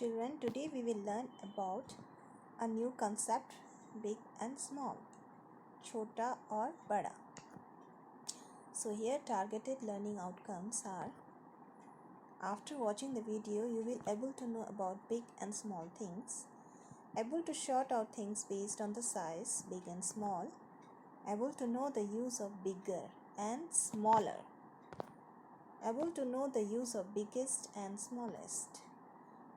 Children, today we will learn about a new concept, big and small, chota or bada. So here targeted learning outcomes are: after watching the video you will able to know about big and small things, able to sort out things based on the size big and small, able to know the use of bigger and smaller, able to know the use of biggest and smallest,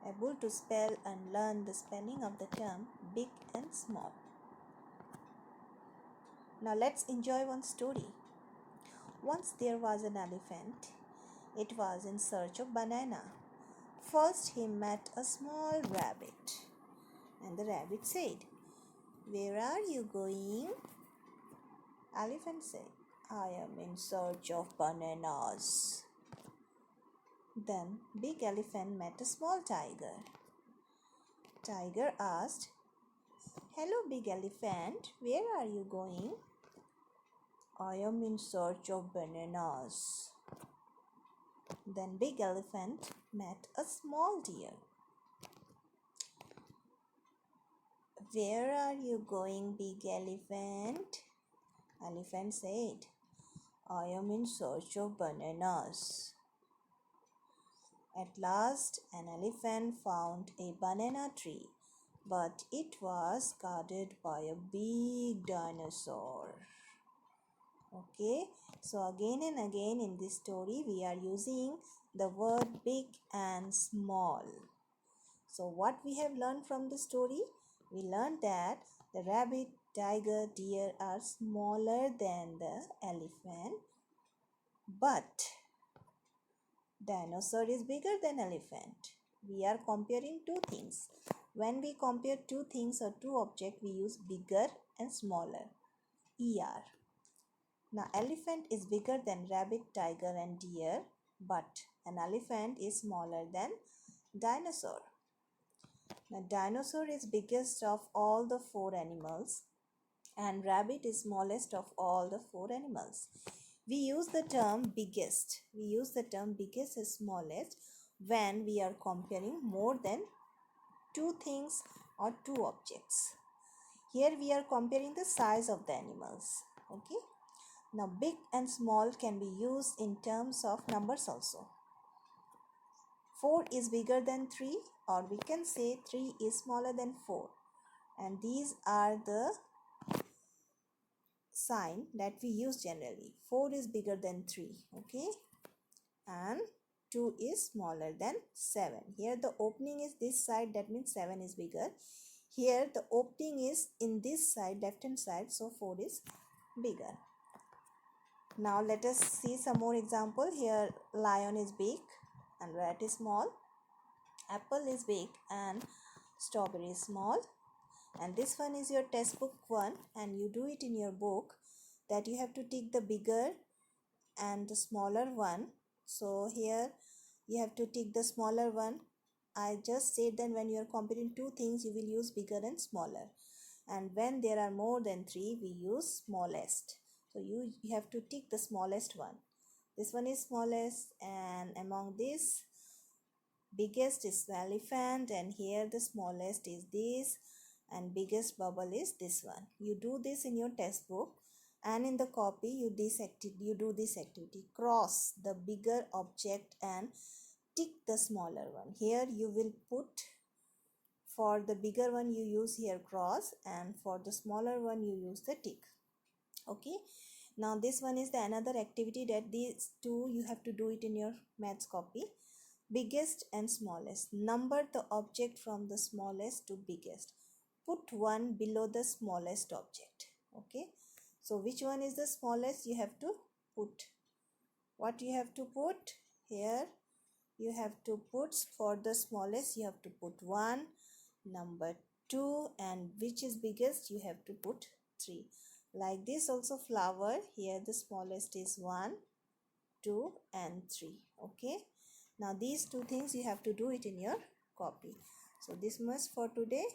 able to spell and learn the spelling of the term big and small. Now let's enjoy one story. Once there was an elephant. It was in search of banana. First he met a small rabbit, and the rabbit said, "Where are you going?" Elephant said, "I am in search of bananas." Then big elephant met a small tiger. Tiger asked, "Hello, big elephant, where are you going?" "I am in search of bananas." Then big elephant met a small deer. "Where are you going, big elephant?" Elephant said, "I am in search of bananas." At last, an elephant found a banana tree, but it was guarded by a big dinosaur. Okay, so again and again in this story we are using the word big and small. So what we have learned from the story? We learned that the rabbit, tiger, deer are smaller than the elephant, but dinosaur is bigger than elephant. We are comparing two things. When we compare two things or two objects, we use bigger and smaller, ER. Now, elephant is bigger than rabbit, tiger and deer, but an elephant is smaller than dinosaur. Now, dinosaur is biggest of all the four animals and rabbit is smallest of all the four animals. We use the term biggest. We use the term biggest is smallest when we are comparing more than two things or two objects. Here we are comparing the size of the animals. Okay. Now big and small can be used in terms of numbers also. 4 is bigger than 3, or we can say 3 is smaller than 4. And these are the sign that we use generally. 4 is bigger than 3. Okay. And 2 is smaller than 7. Here the opening is this side, that means 7 is bigger. Here the opening is in this side, left hand side, so 4 is bigger. Now let us see some more example. Here lion is big and rat is small. Apple is big and strawberry is small. And this one is your textbook one, and you do it in your book that you have to take the bigger and the smaller one. So here you have to take the smaller one. I just said that when you are comparing two things you will use bigger and smaller, and when there are more than 3 we use smallest. So you have to take the smallest one. This one is smallest, and among this biggest is the elephant, and here the smallest is this, and biggest bubble is this one. You do this in your textbook, and in the copy you do this activity. Cross the bigger object and tick the smaller one. Here you will put, for the bigger one you use here cross, and for the smaller one you use the tick. Okay, now this one is the another activity that these two you have to do it in your maths copy. Biggest and smallest. Number the object from the smallest to biggest. Put one below the smallest object. Okay, so which one is the smallest? You have to put, what you have to put here, you have to put, for the smallest you have to put 1, number 2, and which is biggest you have to put 3. Like this also flower, here the smallest is 1, 2 and 3. Okay, now these two things you have to do it in your copy. So this much for today.